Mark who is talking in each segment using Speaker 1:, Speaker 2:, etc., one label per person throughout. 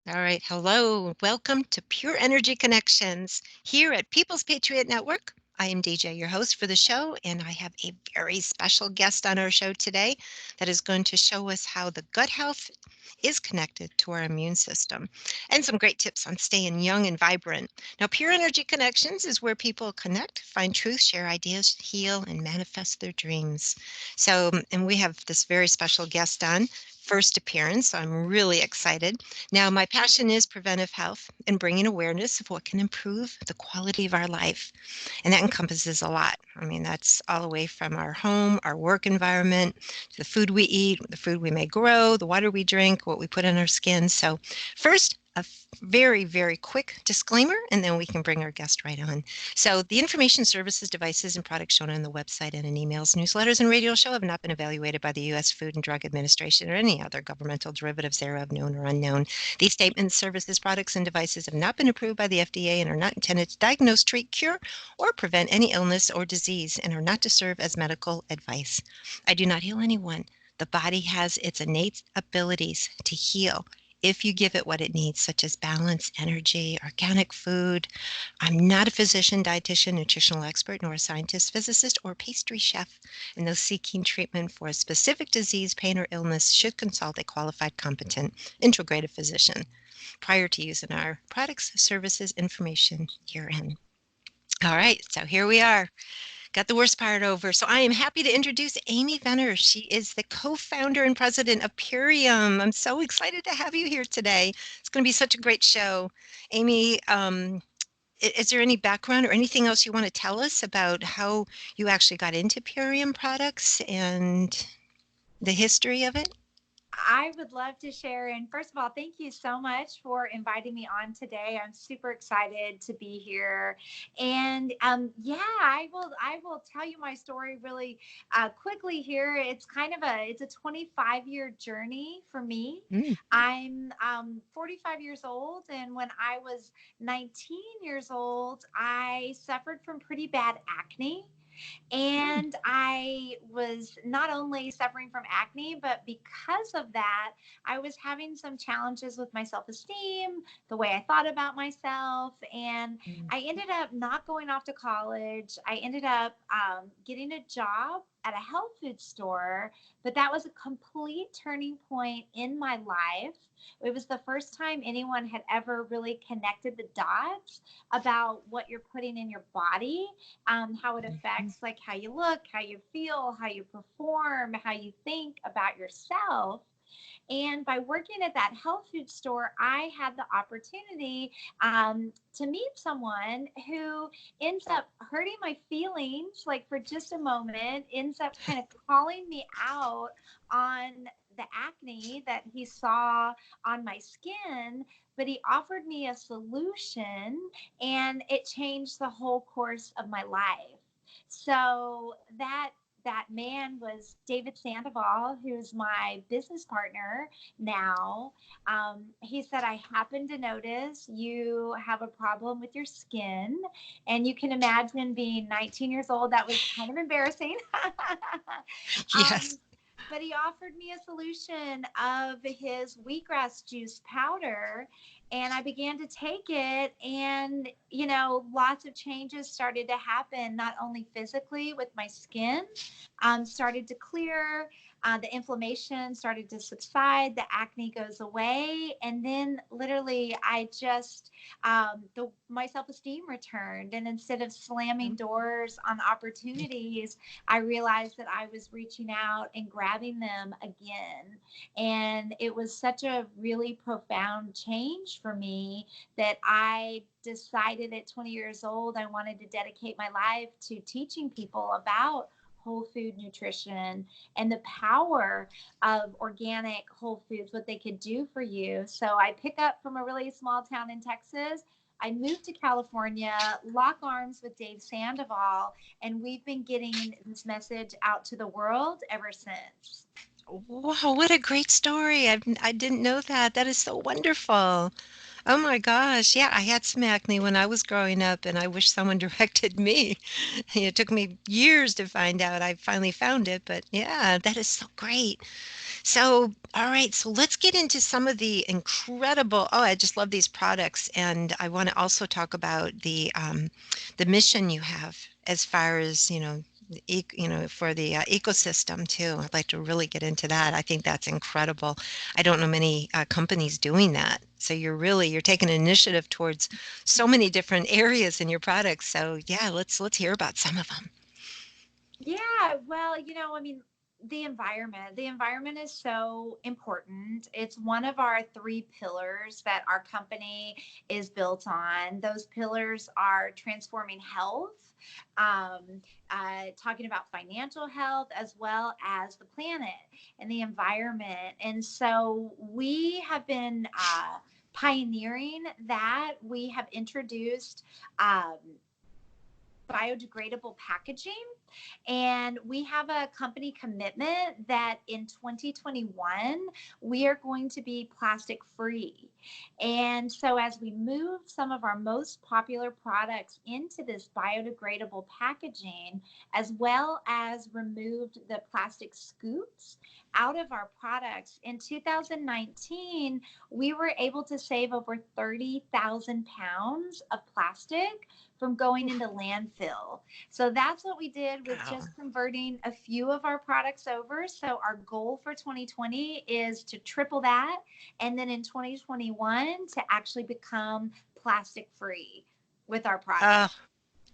Speaker 1: All right. Hello. Welcome to Pure Energy Connections here at People's Patriot Network. I am DJ, your host for the show, and I have a very special guest on our show today that is going to show us how the gut health is connected to our immune system and some great tips on staying young and vibrant. Now, Pure Energy Connections is where people connect, find truth, share ideas, heal, and manifest their dreams. And we have this very special guest on. First appearance. So I'm really excited. Now, my passion is preventive health and bringing awareness of what can improve the quality of our life. And that encompasses a lot. I mean, that's all the way from our home, our work environment, to the food we eat, the food we may grow, the water we drink, what we put on our skin. So, first, very, very quick disclaimer, and then we can bring our guest right on. So, the information, services, devices, and products shown on the website and in emails, newsletters, and radio show have not been evaluated by the U.S. Food and Drug Administration or any other governmental derivatives thereof, known or unknown. These statements, services, products, and devices have not been approved by the FDA and are not intended to diagnose, treat, cure, or prevent any illness or disease and are not to serve as medical advice. I do not heal anyone. The body has its innate abilities to heal if you give it what it needs, such as balance, energy, organic food. I'm not a physician, dietitian, nutritional expert, nor a scientist, physicist, or pastry chef. And those seeking treatment for a specific disease, pain, or illness should consult a qualified, competent, integrative physician prior to using our products, services, information herein. All right, so here we are. Got the worst part over. So I am happy to introduce Amy Venner. She is the co-founder and president of Purium. I'm so excited to have you here today. It's going to be such a great show. Amy, is there any background or anything else you want to tell us about how you actually got into Purium products and the history of it?
Speaker 2: I would love to share. And first of all, thank you so much for inviting me on today. I'm super excited to be here. And yeah, I will tell you my story really quickly here. It's a 25-year journey for me.
Speaker 1: Mm,
Speaker 2: I'm 45 years old, and when I was 19 years old, I suffered from pretty bad acne.
Speaker 1: mm,
Speaker 2: And I was not only suffering from acne, but because of that, I was having some challenges with my self esteem, the way I thought about myself. And
Speaker 1: mm,
Speaker 2: I ended up not going off to college. I ended up getting a job at a health food store, but that was a complete turning point in my life. It was the first time anyone had ever really connected the dots about what you're putting in your body, how it
Speaker 1: mhm,
Speaker 2: affects like how you look, how you feel, how you perform, how you think about yourself. And by working at that health food store, I had the opportunity to meet someone who ends up hurting my feelings, like for just a moment, ends up kind of calling me out on the acne that he saw on my skin, but he offered me a solution and it changed the whole course of my life. So that man was David Sandoval, who's my business partner now. He said, I happen to notice you have a problem with your skin. And you can imagine being 19 years old, that was kind of embarrassing.
Speaker 1: yes.
Speaker 2: um, but he offered me a solution of his wheatgrass juice powder, and I began to take it, and lots of changes started to happen, not only physically with my skin, started to clear, the inflammation started to subside, the acne goes away, and then literally I just my self-esteem returned, and instead of slamming doors on opportunities, I realized that I was reaching out and grabbing them again. And it was such a really profound change for me that I decided at 20 years old I wanted to dedicate my life to teaching people about whole food nutrition and the power of organic whole foods, what they could do for you. So I pick up from a really small town in Texas. I moved to California, lock arms with Dave Sandoval, and we've been getting this message out to the world ever since.
Speaker 1: Wow, what a great story. I didn't know that. That is so wonderful. Oh my gosh. Yeah, I had some acne when I was growing up, and I wish someone directed me. It took me years to find out. I finally found it, but yeah, that is so great. So, all right, so let's get into some of the incredible. Oh, I just love these products, and I want to also talk about the mission you have as far as for the ecosystem too. I'd like to really get into that. I think that's incredible. I don't know many companies doing that. So you're taking initiative towards so many different areas in your products. So yeah, let's hear about some of them.
Speaker 2: Yeah, well, I mean, the environment is so important. It's one of our three pillars that our company is built on. Those pillars are transforming health, um, talking about financial health, as well as the planet and the environment. And so we have been pioneering that. We have introduced um, biodegradable packaging. And we have a company commitment that in 2021, we are going to be plastic free. And so, as we move some of our most popular products into this biodegradable packaging, as well as removed the plastic scoops out of our products, in 2019, we were able to save over 30,000 pounds of plastic from going into landfill. So that's what we did with
Speaker 1: Wow.
Speaker 2: just converting a few of our products over. So our goal for 2020 is to triple that. And then in 2021 to actually become plastic free with our products.
Speaker 1: Oh,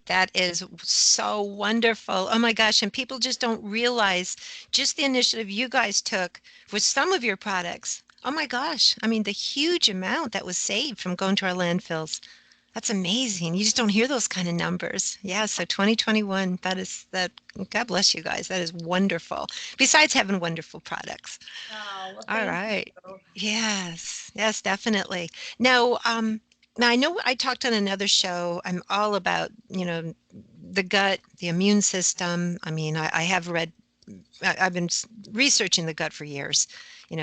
Speaker 1: that is so wonderful. Oh my gosh. And people just don't realize just the initiative you guys took with some of your products. Oh my gosh. I mean, the huge amount that was saved from going to our landfills. That's amazing. You just don't hear those kind of numbers. Yeah. So 2021, that. God bless you guys. That is wonderful. Besides having wonderful products.
Speaker 2: Oh, well,
Speaker 1: All
Speaker 2: thank
Speaker 1: right.
Speaker 2: you.
Speaker 1: Yes. Yes, definitely. Now, now I know I talked on another show. I'm all about, the gut, the immune system. I mean, I have read, I've been researching the gut for years.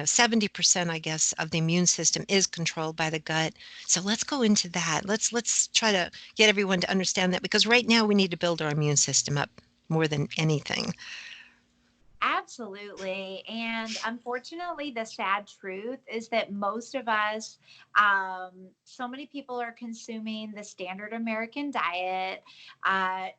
Speaker 1: 70%, I guess, of the immune system is controlled by the gut. So let's go into that. Let's try to get everyone to understand that because right now we need to build our immune system up more than anything.
Speaker 2: Absolutely. And unfortunately, the sad truth is that most of us, so many people are consuming the standard American diet.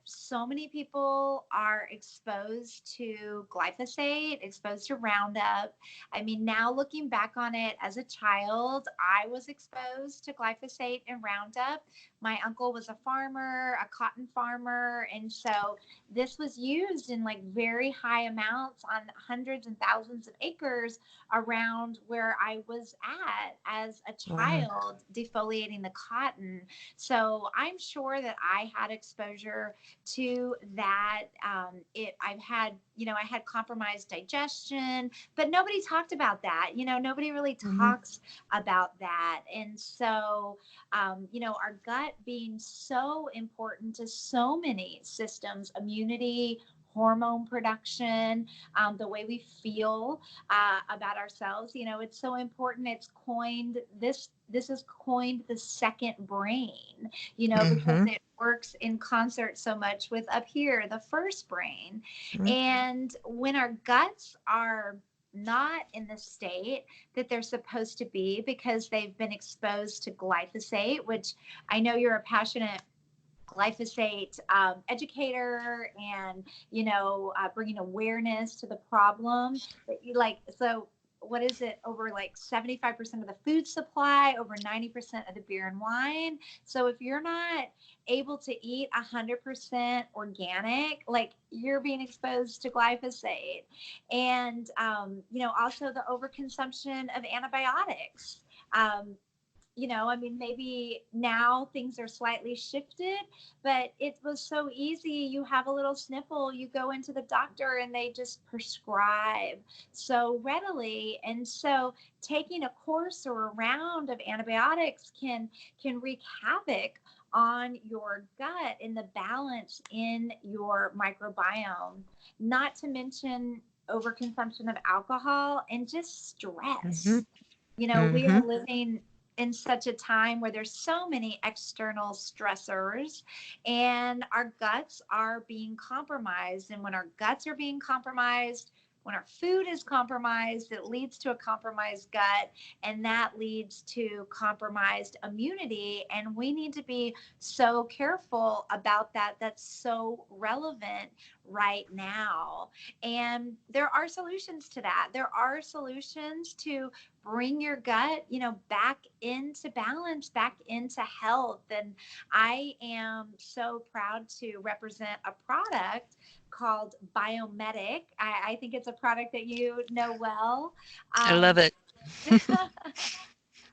Speaker 2: So many people are exposed to glyphosate, exposed to Roundup. I mean, now looking back on it as a child, I was exposed to glyphosate and Roundup. My uncle was a farmer, a cotton farmer. And so this was used in like very high amounts on hundreds and thousands of acres around where I was at as a
Speaker 1: Wow.
Speaker 2: child defoliating the cotton. So I'm sure that I had exposure to that. I had compromised digestion, but nobody talked about that. Nobody really
Speaker 1: Mhm.
Speaker 2: talks about that. And so our gut being so important to so many systems, immunity, hormone production, the way we feel about ourselves. It's so important. It's coined this. This is coined the second brain. Because
Speaker 1: Mhm.
Speaker 2: it works in concert so much with up here the first brain.
Speaker 1: Mhm.
Speaker 2: And when our guts are not in the state that they're supposed to be because they've been exposed to glyphosate, which I know you're a passionate glyphosate educator and bringing awareness to the problem. But you like so what is it, over like 75% of the food supply, over 90% of the beer and wine. So if you're not able to eat 100% organic, like you're being exposed to glyphosate. And also the overconsumption of antibiotics. um, I mean, maybe now things are slightly shifted, but it was so easy. You have a little sniffle, you go into the doctor, and they just prescribe so readily. And so, taking a course or a round of antibiotics can wreak havoc on your gut and the balance in your microbiome. Not to mention overconsumption of alcohol and just
Speaker 1: Mhm.
Speaker 2: stress. We are
Speaker 1: Mhm.
Speaker 2: living in such a time where there's so many external stressors and our guts are being compromised. And when our guts are being compromised, when our food is compromised, it leads to a compromised gut, and that leads to compromised immunity. And we need to be so careful about that. That's so relevant right now. And there are solutions to that. There are solutions to bring your gut, back into balance, back into health. And I am so proud to represent a product called Biome Medic. I think it's a product that you know well.
Speaker 1: I love
Speaker 2: Um,
Speaker 1: it.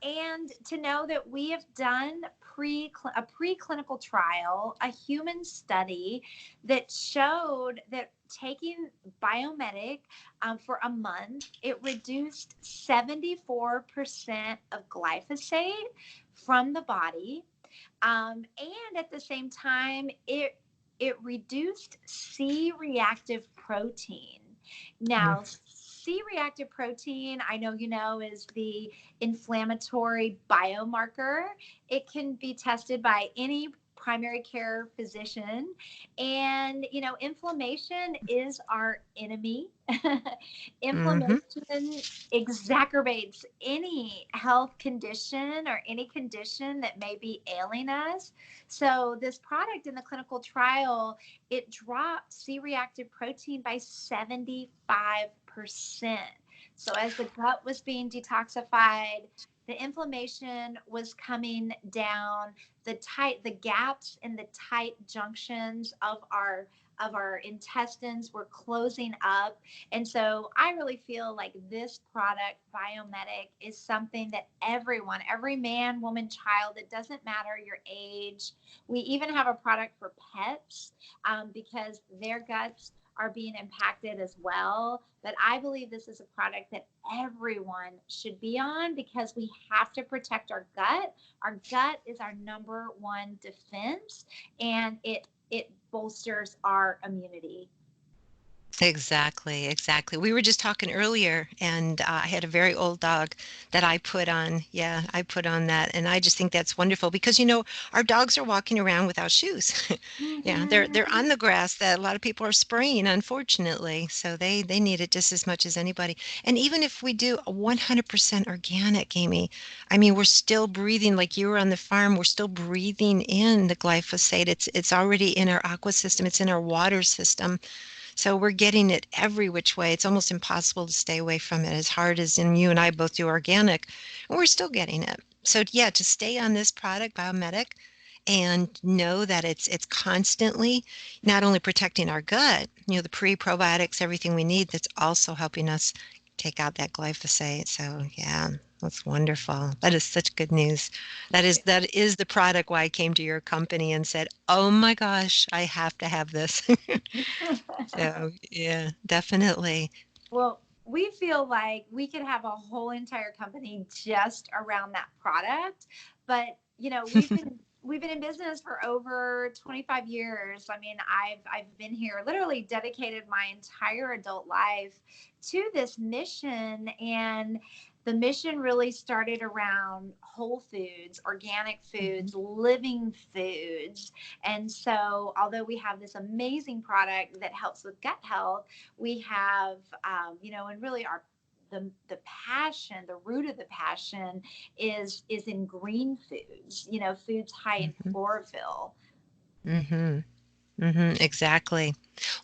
Speaker 2: and to know that we have done a preclinical trial, a human study that showed that taking Biomedic for a month, it reduced 74% of glyphosate from the body. And at the same time, it reduced C-reactive protein.
Speaker 1: Mm,
Speaker 2: Now, C-reactive protein, I know you know, is the inflammatory biomarker. It can be tested by any primary care physician. And, inflammation is our enemy.
Speaker 1: mm-hmm.
Speaker 2: Inflammation exacerbates any health condition or any condition that may be ailing us. So this product in the clinical trial, it dropped C-reactive protein by 75%. So as the gut was being detoxified, the inflammation was coming down, the gaps in the tight junctions of our intestines were closing up. And so I really feel like this product, Biomedic, is something that everyone, every man, woman, child, it doesn't matter your age. We even have a product for pets because their guts are being impacted as well. But I believe this is a product that everyone should be on because we have to protect our gut. Our gut is our number one defense, and it bolsters our immunity.
Speaker 1: Exactly, exactly. We were just talking earlier, and I had a very old dog that I put on. Yeah, I put on that, and I just think that's wonderful because our dogs are walking around without shoes. Yeah, they're
Speaker 2: Mm-hmm.
Speaker 1: on the grass that a lot of people are spraying, unfortunately. So they need it just as much as anybody. And even if we do a 100% organic, Amy, I mean, we're still breathing like you were on the farm. We're still breathing in the glyphosate. It's already in our aqua system. It's in our water system. So we're getting it every which way. It's almost impossible to stay away from it as hard as and you and I both do organic, and we're still getting it. So yeah, to stay on this product, Biomedic, and know that it's constantly not only protecting our gut, the pre-probiotics, everything we need, that's also helping us take out that glyphosate. So yeah, that's wonderful. That is such good news. That is the product why I came to your company and said, "Oh my gosh, I have to have this." So, yeah, definitely.
Speaker 2: Well, we feel like we could have a whole entire company just around that product, but we've been in business for over 25 years. I mean, I've been here, literally dedicated my entire adult life to this mission. And the mission really started around whole foods, organic
Speaker 1: Mhm.
Speaker 2: foods, living foods. And so although we have this amazing product that helps with gut health, we have and really our the passion, the root of the passion is in green foods, foods high in
Speaker 1: Mhm.
Speaker 2: chlorophyll.
Speaker 1: Mhm. Exactly.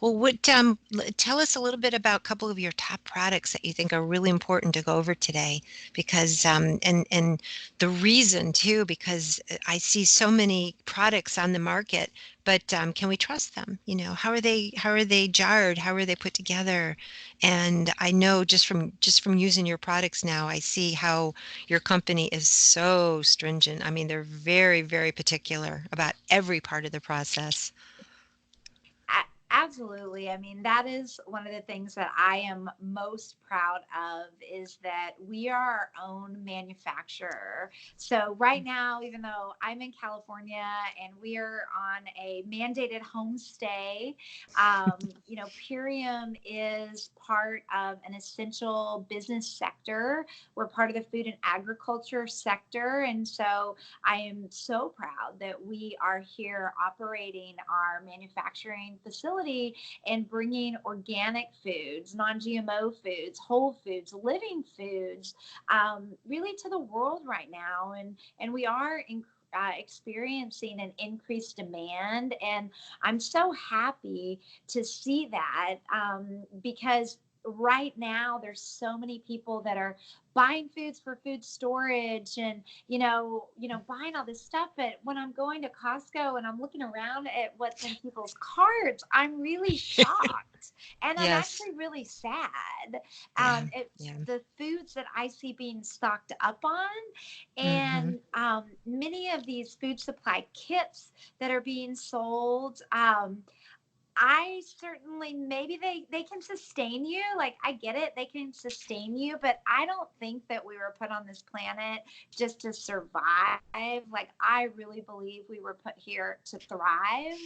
Speaker 1: Well, tell us a little bit about a couple of your top products that you think are really important to go over today, because and the reason too, because I see so many products on the market, but can we trust them? How are they jarred? How are they put together? And I know just from using your products now, I see how your company is so stringent. I mean, they're very, very particular about every part of the process.
Speaker 2: Absolutely. I mean, that is one of the things that I am most proud of is that we are our own manufacturer. So right now, even though I'm in California and we are on a mandated homestay, Purium is part of an essential business sector. We're part of the food and agriculture sector. And so I am so proud that we are here operating our manufacturing facility and bringing organic foods, non GMO foods, whole foods, living foods, really to the world right now. And we are experiencing an increased demand. And I'm so happy to see that because right now there's so many people that are buying foods for food storage and buying all this stuff. But when I'm going to Costco and I'm looking around at what's in people's carts, I'm really shocked. And I'm
Speaker 1: Yes.
Speaker 2: actually really sad.
Speaker 1: Yeah.
Speaker 2: It's
Speaker 1: Yeah.
Speaker 2: the foods that I see being stocked up on.
Speaker 1: Mm-hmm.
Speaker 2: And many of these food supply kits that are being sold, I certainly maybe they can sustain you. Like I get it, they can sustain you, but I don't think that we were put on this planet just to survive. Like I really believe we were put here to thrive.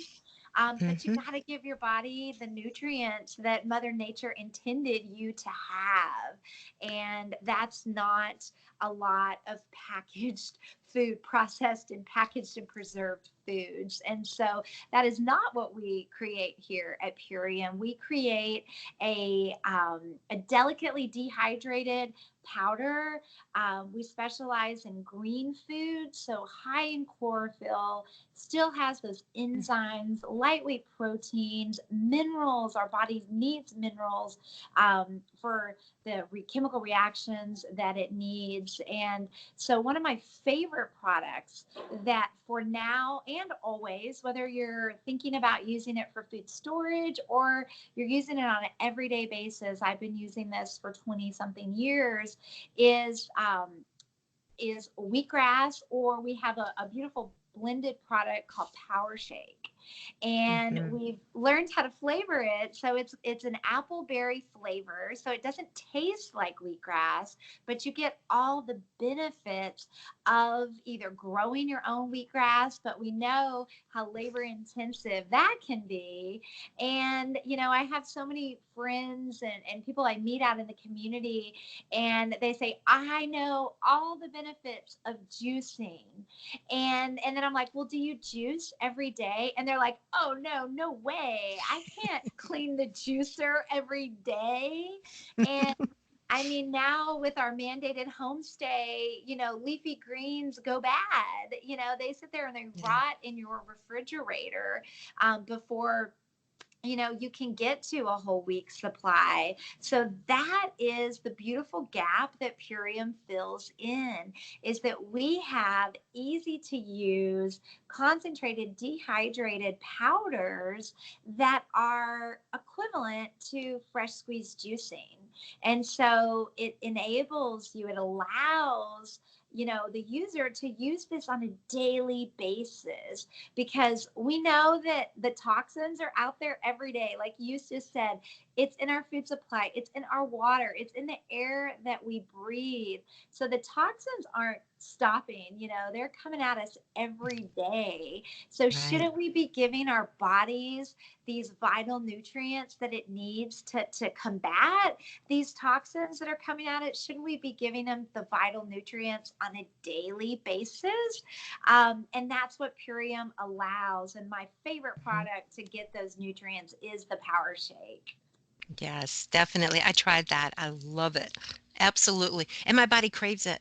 Speaker 2: But you
Speaker 1: Mm-hmm.
Speaker 2: got to give your body the nutrients that Mother Nature intended you to have. And that's not a lot of packaged food, processed and packaged and preserved foods. And so that is not what we create here at Purium. We create a delicately dehydrated powder. We specialize in green foods, so high in chlorophyll, still has those enzymes, lightweight proteins, minerals. Our body needs minerals for the chemical reactions that it needs. And so, one of my favorite products that for now and always, whether you're thinking about using it for food storage or you're using it on an everyday basis, I've been using this for 20 something years, is wheatgrass, or we have a beautiful blended product called Power Shake. And
Speaker 1: Mm-hmm.
Speaker 2: we've learned how to flavor it. So it's an apple berry flavor. So it doesn't taste like wheatgrass, but you get all the benefits of either growing your own wheatgrass, but we know how labor intensive that can be. And, I have so many friends and people I meet out in the community, and they say, I know all the benefits of juicing. And then I'm like, well, do you juice every day? And they're like, oh no way. I can't clean the juicer every day. And I mean, now with our mandated homestay, leafy greens go bad. They sit there and they
Speaker 1: Yeah.
Speaker 2: rot in your refrigerator before you can get to a whole week's supply. So that is the beautiful gap that Purium fills in, is that we have easy to use, concentrated, dehydrated powders that are equivalent to fresh squeezed juicing. And so it enables you, it allows the user to use this on a daily basis, because we know that the toxins are out there every day. Like you just said, it's in our food supply, it's in our water, it's in the air that we breathe. So the toxins aren't stopping, they're coming at us every day. So
Speaker 1: Right.
Speaker 2: shouldn't we be giving our bodies these vital nutrients that it needs to combat these toxins that are coming at it? Shouldn't we be giving them the vital nutrients on a daily basis? And that's what Purium allows. And my favorite
Speaker 1: Mhm.
Speaker 2: product to get those nutrients is the Power Shake.
Speaker 1: Yes, definitely. I tried that. I love it. Absolutely. And my body craves it.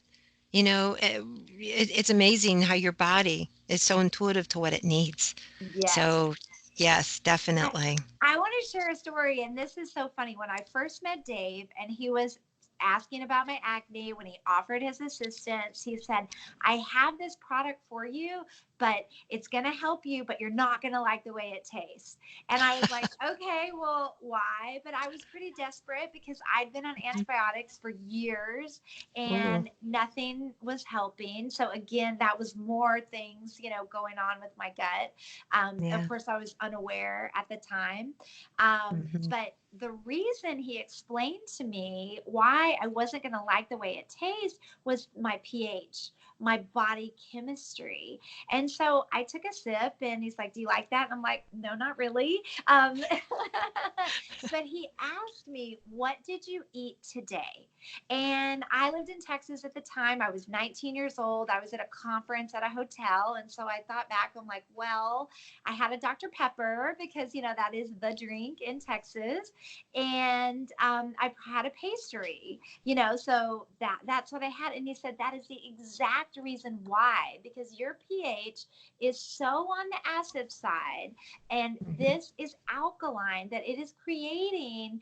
Speaker 1: It's amazing how your body is so intuitive to what it needs.
Speaker 2: Yes.
Speaker 1: So, yes,
Speaker 2: I,
Speaker 1: definitely.
Speaker 2: I want to share a story, and this is so funny. When I first met Dave, and he was asking about my acne, when he offered his assistance, he said, I have this product for you, but it's going to help you, but you're not going to like the way it tastes. And I was like, okay, well, why? But I was pretty desperate because I'd been on antibiotics for years
Speaker 1: Oh,
Speaker 2: and nothing was helping. So again, that was more things, going on with my gut. Of
Speaker 1: yeah.
Speaker 2: course, I was unaware at the time.
Speaker 1: Hmm.
Speaker 2: But the reason he explained to me why I wasn't going to like the way it tastes was my pH, my body chemistry. And so I took a sip and he's like, do you like that? And I'm like, no, not really. But he asked me, what did you eat today? And I lived in Texas at the time. I was 19 years old. I was at a conference at a hotel. And so I thought back, I'm like, well, I had a Dr. Pepper because, that is the drink in Texas. And I had a pastry, so that's what I had. And he said, that is the exact reason why, because your pH is so on the acid side and
Speaker 1: Hmm.
Speaker 2: this is alkaline that it is creating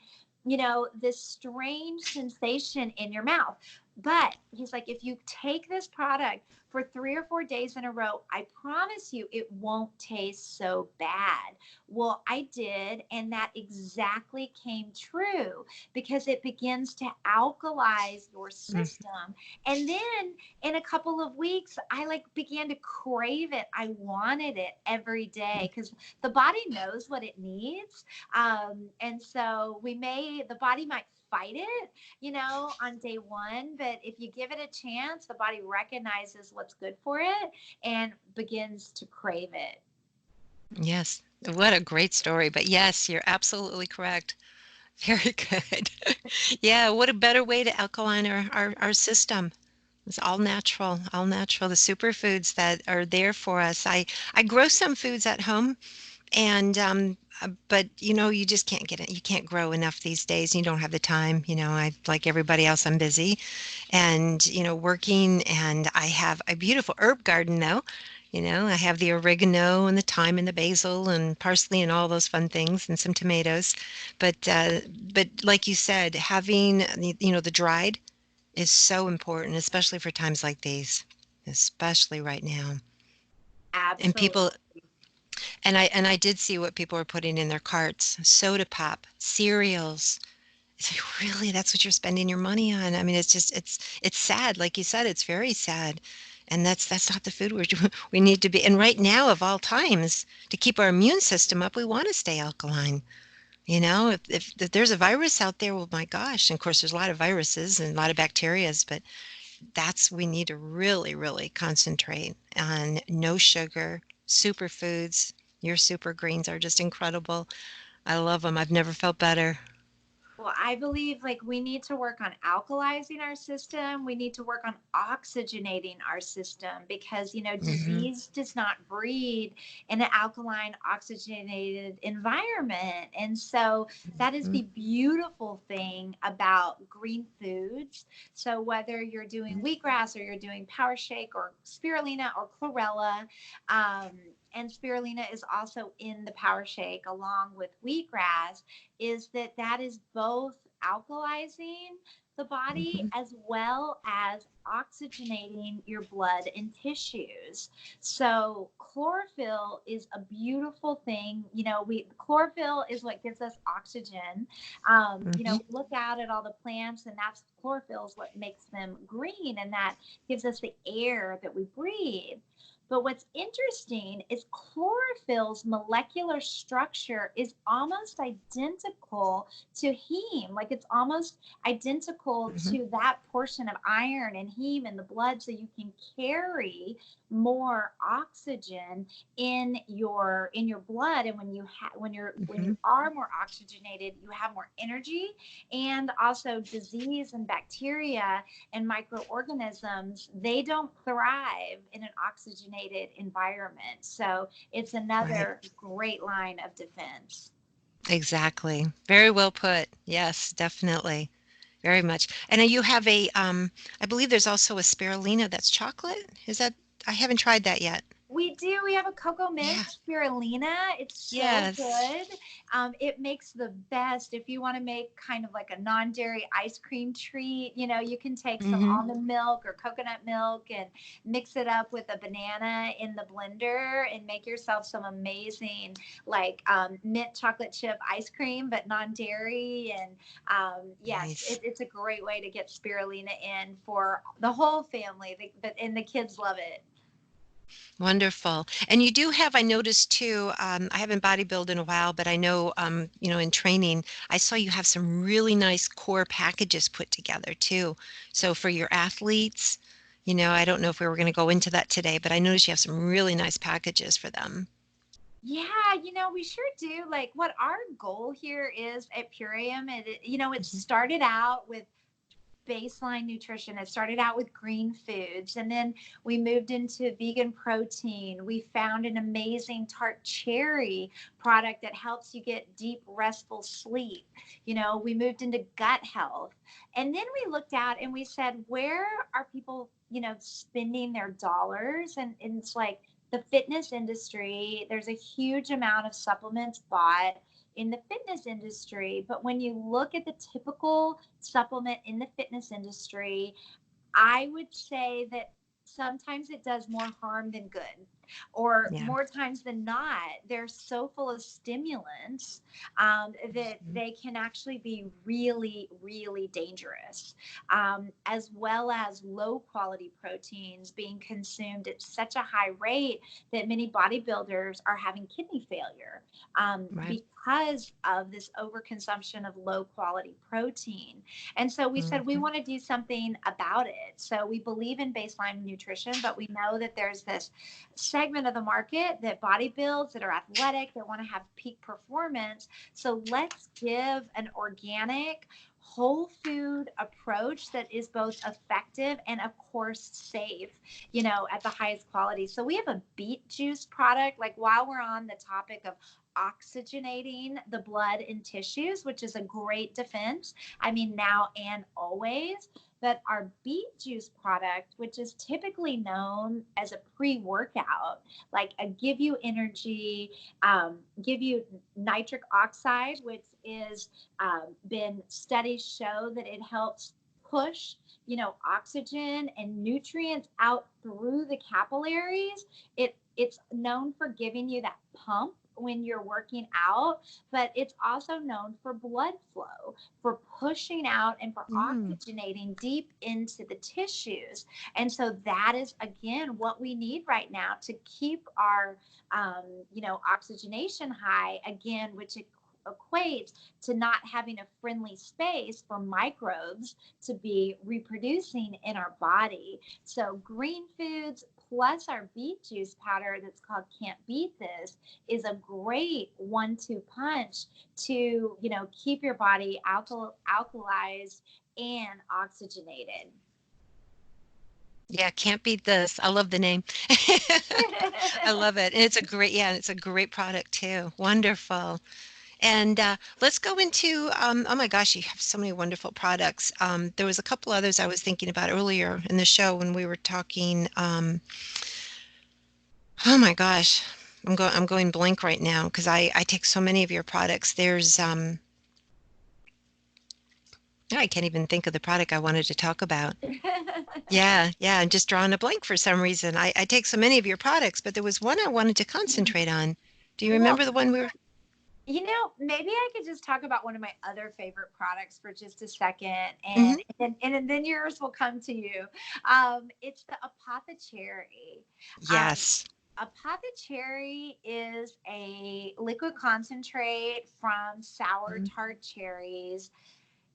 Speaker 2: this strange sensation in your mouth. But he's like, if you take this product for 3 or 4 days in a row, I promise you it won't taste so bad. Well, I did, and that exactly came true because it begins to alkalize your system. And then in a couple of weeks, I like began to crave it. I wanted it every day because the body knows what it needs. And so the body might fight it, on day one, but if you give it a chance, the body recognizes what's good for it and begins to crave it.
Speaker 1: Yes. What a great story. But yes, you're absolutely correct. Very good. Yeah, what a better way to alkaline our system. It's all natural, all natural. The superfoods that are there for us. I grow some foods at home, and but you just can't get it. You can't grow enough these days. You don't have the time. I like everybody else. I'm busy, and working, and I have a beautiful herb garden though. I have the oregano and the thyme and the basil and parsley and all those fun things and some tomatoes. But like you said, having the dried is so important, especially for times like these, especially right now. And people
Speaker 2: Absolutely.
Speaker 1: and I did see what people were putting in their carts: soda pop, cereals. It's like, really, that's what you're spending your money on? I mean, it's sad. Like you said, it's very sad. And that's not the food we need to be. And right now, of all times, to keep our immune system up, we want to stay alkaline. If there's a virus out there, well, my gosh. And of course, there's a lot of viruses and a lot of bacterias, but we need to really, really concentrate on no sugar, superfoods. Your super greens are just incredible. I love them. I've never felt better.
Speaker 2: Well, I believe like we need to work on alkalizing our system. We need to work on oxygenating our system because,
Speaker 1: Hmm.
Speaker 2: disease does not breed in an alkaline, oxygenated environment. And so that is the beautiful thing about green foods. So whether you're doing wheatgrass or you're doing power shake or spirulina or chlorella, um, and spirulina is also in the power shake along with wheatgrass, is that is both alkalizing the body
Speaker 1: Hmm.
Speaker 2: as well as oxygenating your blood and tissues. So chlorophyll is a beautiful thing. We chlorophyll is what gives us oxygen.
Speaker 1: Hmm.
Speaker 2: Look out at all the plants, and that's chlorophyll is what makes them green, and that gives us the air that we breathe. But what's interesting is chlorophyll's molecular structure is almost identical to heme. Like it's almost identical
Speaker 1: Hmm.
Speaker 2: to that portion of iron and heme in the blood, so you can carry more oxygen in your blood. And when you
Speaker 1: Hmm.
Speaker 2: are more oxygenated, you have more energy, and also disease and bacteria and microorganisms, they don't thrive in an oxygenated environment. So it's
Speaker 1: Right.
Speaker 2: another great line of defense.
Speaker 1: Exactly. Very well put. Yes, definitely. Very much. And you have I believe there's also a spirulina that's chocolate. Is that, I haven't tried that yet.
Speaker 2: We do. We have a cocoa mint
Speaker 1: Yeah.
Speaker 2: spirulina. It's so
Speaker 1: Yes.
Speaker 2: good. It makes the best if you want to make kind of like a non-dairy ice cream treat. You know, you can take some
Speaker 1: Hmm.
Speaker 2: almond milk or coconut milk and mix it up with a banana in the blender and make yourself some amazing like mint chocolate chip ice cream, but non-dairy. And yes,
Speaker 1: Nice.
Speaker 2: it's a great way to get spirulina in for the whole family. And the kids love it.
Speaker 1: Wonderful. And you do have, I noticed too, I haven't bodybuilded in a while, but I know, in training, I saw you have some really nice core packages put together too. So for your athletes, I don't know if we were going to go into that today, but I noticed you have some really nice packages for them.
Speaker 2: Yeah, we sure do. Like what our goal here is at Purium, it
Speaker 1: Mhm.
Speaker 2: started out with baseline nutrition. It started out with green foods, and then we moved into vegan protein. We found an amazing tart cherry product that helps you get deep, restful sleep. We moved into gut health. And then we looked out and we said, where are people, spending their dollars? And it's like, the fitness industry, there's a huge amount of supplements bought in the fitness industry. But when you look at the typical supplement in the fitness industry, I would say that sometimes it does more harm than good. Or
Speaker 1: Yeah.
Speaker 2: more times than not, they're so full of stimulants that
Speaker 1: Mhm.
Speaker 2: they can actually be really, really dangerous, as well as low quality proteins being consumed at such a high rate that many bodybuilders are having kidney failure
Speaker 1: Right.
Speaker 2: because of this overconsumption of low quality protein. And so we said we
Speaker 1: Hmm.
Speaker 2: want to do something about it. So we believe in baseline nutrition, but we know that there's this segment of the market that body builds, that are athletic, that want to have peak performance. So let's give an organic, whole food approach that is both effective and, of course, safe, at the highest quality. So we have a beet juice product. Like while we're on the topic of oxygenating the blood and tissues, which is a great defense. I mean, now and always. But our beet juice product, which is typically known as a pre workout, like a give you energy, give you nitric oxide, which is been studies show that it helps push oxygen and nutrients out through the capillaries. It's known for giving you that pump when you're working out, but it's also known for blood flow, for pushing out and for
Speaker 1: Mm.
Speaker 2: oxygenating deep into the tissues. And so that is again what we need right now to keep our oxygenation high again, which equates to not having a friendly space for microbes to be reproducing in our body. So green foods plus our beet juice powder that's called Can't Beat This is a great 1-2 punch to, keep your body alkalized and oxygenated.
Speaker 1: Yeah, can't beat this. I love the name. I love it. And it's a great product too. Wonderful. And let's go into, oh my gosh, you have so many wonderful products. There was a couple others I was thinking about earlier in the show when we were talking. Oh my gosh, I'm going blank right now because I take so many of your products. I can't even think of the product I wanted to talk about. Yeah, yeah, I'm just drawing a blank for some reason. I take so many of your products, but there was one I wanted to concentrate on. Do you
Speaker 2: Well,
Speaker 1: remember the one we were?
Speaker 2: maybe I could just talk about one of my other favorite products for just a second,
Speaker 1: Hmm.
Speaker 2: and then yours will come to you. It's the apothecary. Um,
Speaker 1: Yes.
Speaker 2: Apothecary is a liquid concentrate from sour
Speaker 1: Mhm.
Speaker 2: tart cherries.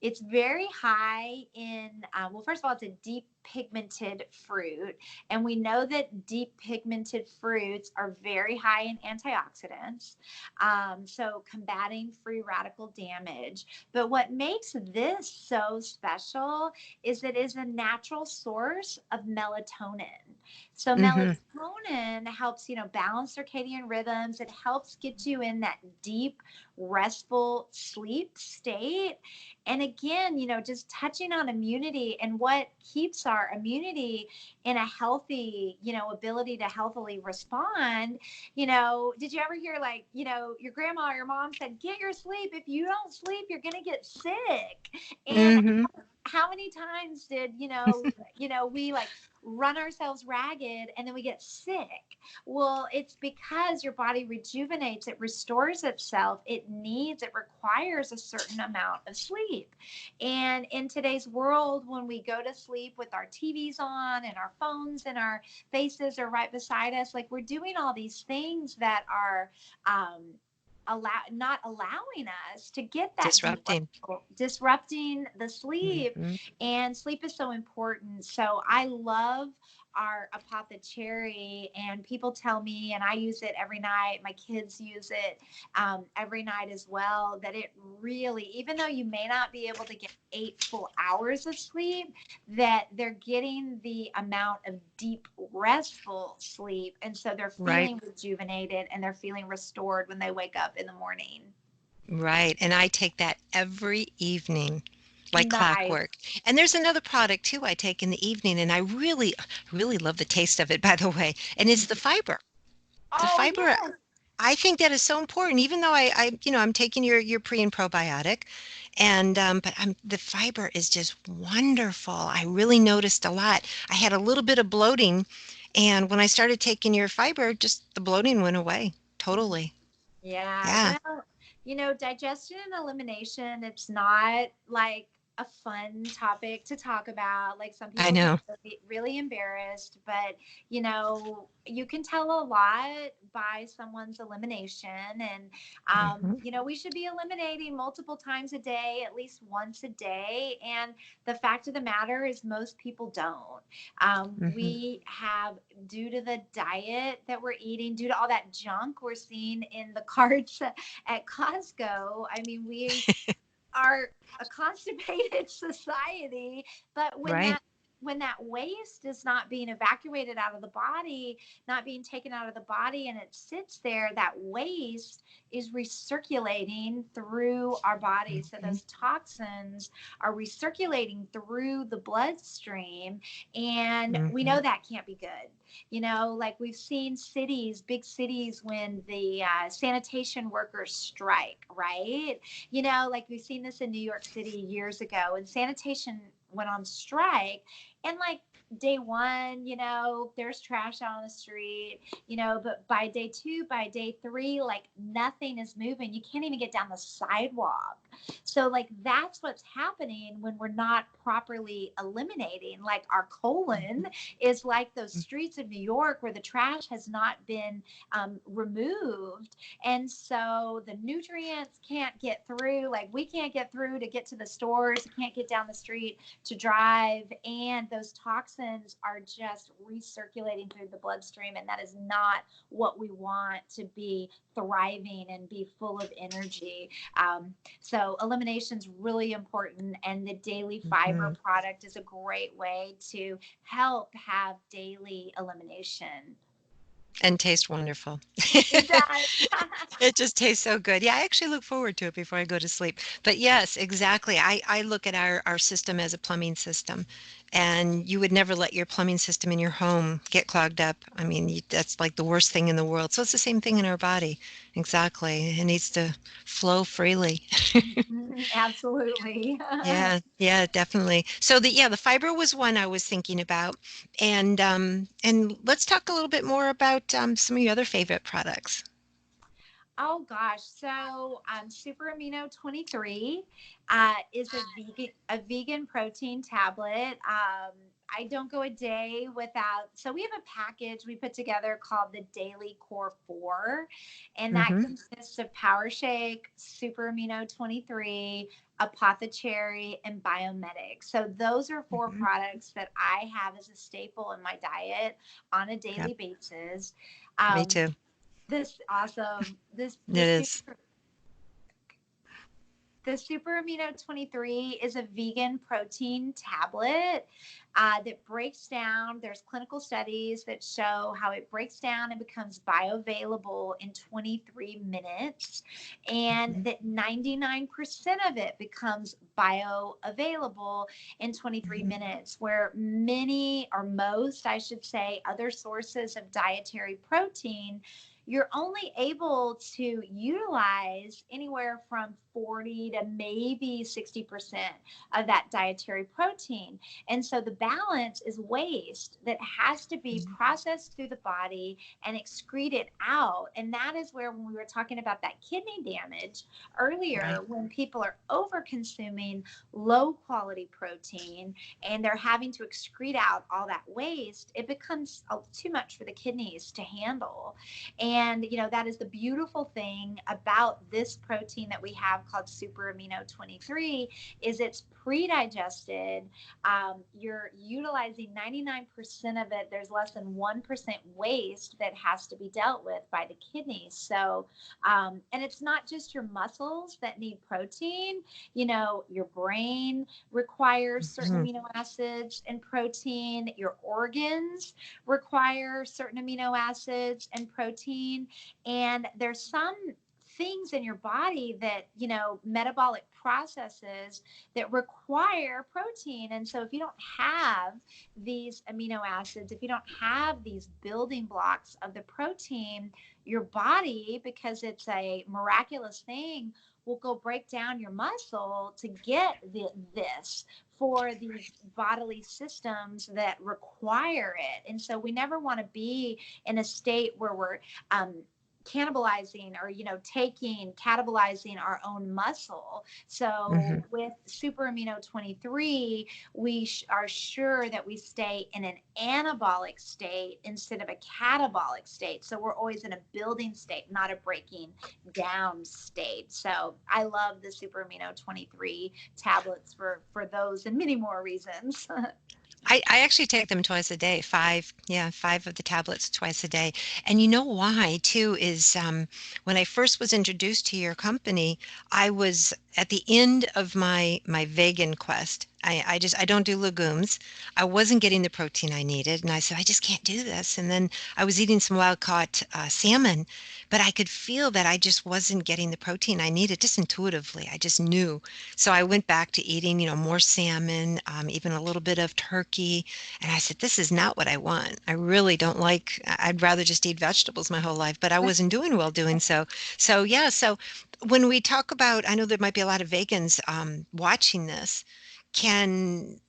Speaker 2: It's very high in, well, first of all, it's a deep pigmented fruit. And we know that deep pigmented fruits are very high in antioxidants. So combating free radical damage. But what makes this so special is that it is a natural source of melatonin. So
Speaker 1: Mhm.
Speaker 2: melatonin helps, balance circadian rhythms. It helps get you in that deep, restful sleep state. And again, just touching on immunity and what keeps our immunity in a healthy, ability to healthily respond. Did you ever hear, like, your grandma or your mom said, get your sleep. If you don't sleep, you're going to get sick. And
Speaker 1: Mhm.
Speaker 2: how many times did we like run ourselves ragged and then we get sick? Well, it's because your body rejuvenates, it restores itself, it requires a certain amount of sleep. And in today's world, when we go to sleep with our TVs on and our phones and our faces are right beside us, like, we're doing all these things that are um not allowing us to get that deep
Speaker 1: Disrupting.
Speaker 2: level, disrupting the sleep.
Speaker 1: Mhm.
Speaker 2: And sleep is so important. So I love our apothecary, and people tell me, and I use it every night, my kids use it every night as well, that it really, even though you may not be able to get 8 full hours of sleep, that they're getting the amount of deep restful sleep, and so they're
Speaker 1: Right.
Speaker 2: feeling rejuvenated and they're feeling restored when they wake up in the morning.
Speaker 1: Right. And I take that every evening like
Speaker 2: Nice.
Speaker 1: clockwork. And there's another product too I take in the evening, and I really love the taste of it, by the way, and it's the fiber. The
Speaker 2: Oh
Speaker 1: fiber,
Speaker 2: yes.
Speaker 1: I think that is so important, even though I'm taking your pre and probiotic, and but the fiber is just wonderful. I really noticed a lot. I had a little bit of bloating, and when I started taking your fiber, just the bloating went away totally.
Speaker 2: Yeah,
Speaker 1: Yeah,
Speaker 2: well, digestion and elimination, it's not like a fun topic to talk about. Like, some
Speaker 1: I
Speaker 2: people get
Speaker 1: know.
Speaker 2: really, really embarrassed, but you can tell a lot by someone's elimination. And
Speaker 1: Hmm.
Speaker 2: we should be eliminating multiple times a day, at least once a day. And the fact of the matter is, most people don't.
Speaker 1: Hmm.
Speaker 2: We have, due to the diet that we're eating, due to all that junk we're seeing in the carts at Costco. I mean, we are a constipated society, but
Speaker 1: Right.
Speaker 2: when that waste is not being evacuated out of the body, not being taken out of the body, and it sits there, that waste is recirculating through our body. So
Speaker 1: Hmm.
Speaker 2: those toxins are recirculating through the bloodstream, and we
Speaker 1: Hmm.
Speaker 2: know that can't be good. Like, we've seen big cities, when the sanitation workers strike, right? Like, we've seen this in New York City years ago, and sanitation went on strike. And, like, day one, there's trash out on the street, but by day two, by day three, like, nothing is moving. You can't even get down the sidewalk. So, like, that's what's happening when we're not properly eliminating. Like, our colon is like those streets of New York where the trash has not been removed, and so the nutrients can't get through. Like, we can't get through to get to the stores, can't get down the street to drive, and those toxins are just recirculating through the bloodstream, and that is not what we want to be thriving and be full of energy. So elimination is really important, and the daily fiber
Speaker 1: Hmm.
Speaker 2: product is a great way to help have daily elimination.
Speaker 1: And taste wonderful.
Speaker 2: It does.
Speaker 1: It just tastes so good. Yeah, I actually look forward to it before I go to sleep. But yes, exactly. I look at our system as a plumbing system, and you would never let your plumbing system in your home get clogged up. I mean, that's like the worst thing in the world. So it's the same thing in our body. Exactly. It needs to flow freely.
Speaker 2: Absolutely.
Speaker 1: Yeah, yeah, definitely. So the fiber was one I was thinking about. And let's talk a little bit more about some of your other favorite products.
Speaker 2: Oh gosh. So Super Amino 23 is a vegan protein tablet. I don't go a day without. So we have a package we put together called the Daily Core 4, and that
Speaker 1: Hmm.
Speaker 2: consists of Power Shake, Super Amino 23, Apothecary, and Biome Medic. So those are four
Speaker 1: Hmm.
Speaker 2: products that I have as a staple in my diet on a daily
Speaker 1: Yep,
Speaker 2: basis.
Speaker 1: me
Speaker 2: Um,
Speaker 1: too.
Speaker 2: this awesome.
Speaker 1: It
Speaker 2: The
Speaker 1: is.
Speaker 2: super The Super Amino 23 is a vegan protein tablet that breaks down. There's clinical studies that show how it breaks down and becomes bioavailable in 23 minutes, and
Speaker 1: Mhm,
Speaker 2: that 99% of it becomes bioavailable in 23
Speaker 1: mhm,
Speaker 2: minutes, where many or most, I should say, other sources of dietary protein, you're only able to utilize anywhere from 40 to maybe 60% of that dietary protein. And so the balance is waste that has to be
Speaker 1: mhm.
Speaker 2: processed through the body and excreted out. And that is where, when we were talking about that kidney damage
Speaker 1: Right.
Speaker 2: earlier, when people are over consuming low quality protein and they're having to excrete out all that waste, it becomes too much for the kidneys to handle. And, that is the beautiful thing about this protein that we have called Super Amino 23 is it's pre-digested. You're utilizing 99% of it. There's less than 1% waste that has to be dealt with by the kidneys. So, and it's not just your muscles that need protein. Your brain requires certain
Speaker 1: Mhm,
Speaker 2: amino acids and protein. Your organs require certain amino acids and protein. And there's some things in your body that, metabolic processes that require protein. And so if you don't have these amino acids, if you don't have these building blocks of the protein, your body, because it's a miraculous thing, will go break down your muscle to get this for these bodily systems that require it. And so we never want to be in a state where we're cannibalizing or taking catabolizing our own muscle. So
Speaker 1: mhm.
Speaker 2: with Super Amino 23, we are sure that we stay in an anabolic state instead of a catabolic state. So we're always in a building state, not a breaking down state. So I love the Super Amino 23 tablets for those and many more reasons.
Speaker 1: I actually take them twice a day, 5, yeah, 5 of the tablets twice a day. And you know why too is when I first was introduced to your company, I was at the end of my vegan quest. I don't do legumes. I wasn't getting the protein I needed, and I said I just can't do this. And then I was eating some wild caught salmon, but I could feel that I just wasn't getting the protein I needed just intuitively. I just knew. So I went back to eating, more salmon, even a little bit of turkey. And I said, this is not what I want. I really don't like, I'd rather just eat vegetables my whole life, but I wasn't doing well doing so. So, yeah. So when we talk about, I know there might be a lot of vegans watching this. Can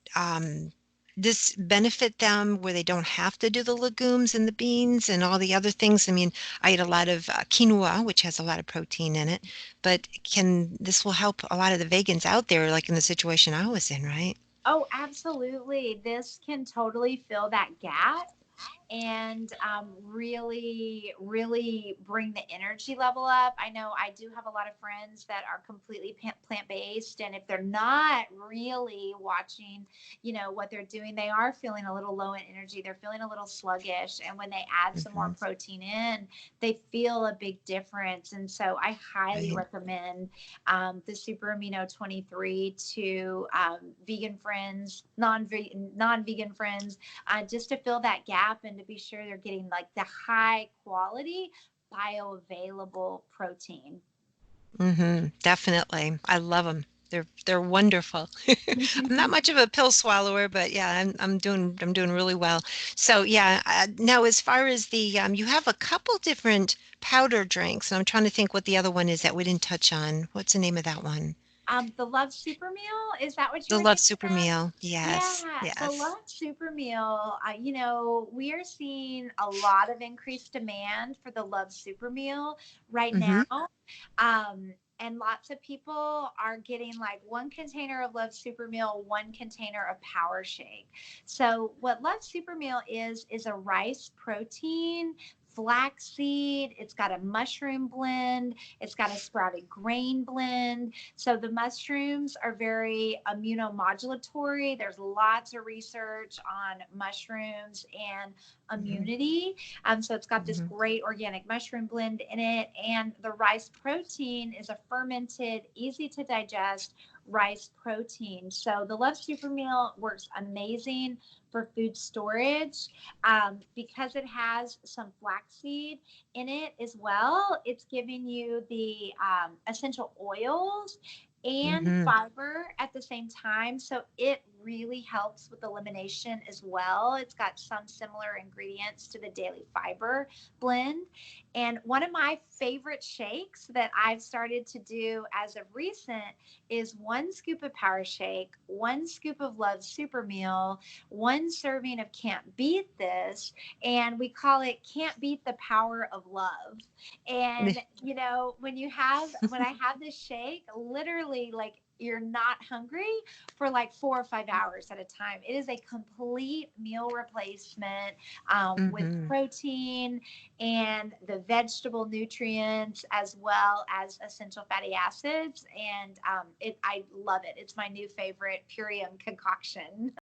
Speaker 1: this benefit them where they don't have to do the legumes and the beans and all the other things? I mean, I eat a lot of quinoa, which has a lot of protein in it, but can this will help a lot of the vegans out there, like in the situation I was in, right?
Speaker 2: Oh, absolutely. This can totally fill that gap and really, really bring the energy level up. I know I do have a lot of friends that are completely plant based, and if they're not really watching, what they're doing, they are feeling a little low in energy. They're feeling a little sluggish, and when they add some more
Speaker 1: Hmm.
Speaker 2: protein in, they feel a big difference. And so I highly
Speaker 1: Right.
Speaker 2: recommend the Super Amino 23 to vegan friends, non-vegan friends, just to fill that gap and to be sure they're getting like the high quality bioavailable protein.
Speaker 1: Definitely. I love them. They're wonderful. I'm not much of a pill swallower, but yeah, I'm doing really well. So yeah, now as far as the you have a couple different powder drinks, and I'm trying to think what the other one is that we didn't touch on. What's the name of that one?
Speaker 2: The Love Super Meal, is that what you
Speaker 1: The
Speaker 2: were
Speaker 1: Love
Speaker 2: thinking
Speaker 1: Super
Speaker 2: of?
Speaker 1: Meal. Yes,
Speaker 2: Yeah, the
Speaker 1: yes.
Speaker 2: Love Super Meal, we are seeing a lot of increased demand for the Love Super Meal right
Speaker 1: Mm-hmm.
Speaker 2: now. And lots of people are getting like one container of Love Super Meal, one container of Power Shake. So, what Love Super Meal is a rice protein flaxseed, it's got a mushroom blend, it's got a sprouted grain blend. So the mushrooms are very immunomodulatory. There's lots of research on mushrooms and
Speaker 1: Mhm.
Speaker 2: immunity. So it's got this
Speaker 1: Mhm.
Speaker 2: great organic mushroom blend in it. And the rice protein is a fermented, easy to digest rice protein. So the Love Super Meal works amazing for food storage because it has some flaxseed in it as well. It's giving you the essential oils and
Speaker 1: Mhm.
Speaker 2: fiber at the same time. So it really helps with elimination as well. It's got some similar ingredients to the daily fiber blend. And one of my favorite shakes that I've started to do as of recent is 1 scoop of Power Shake, 1 scoop of Love Super Meal, 1 serving of Can't Beat This, and we call it Can't Beat the Power of Love. And when I have this shake, literally like you're not hungry for like 4 or 5 hours at a time. It is a complete meal replacement with
Speaker 1: Mhm.
Speaker 2: protein and the vegetable nutrients as well as essential fatty acids. And I love it. It's my new favorite Purium concoction.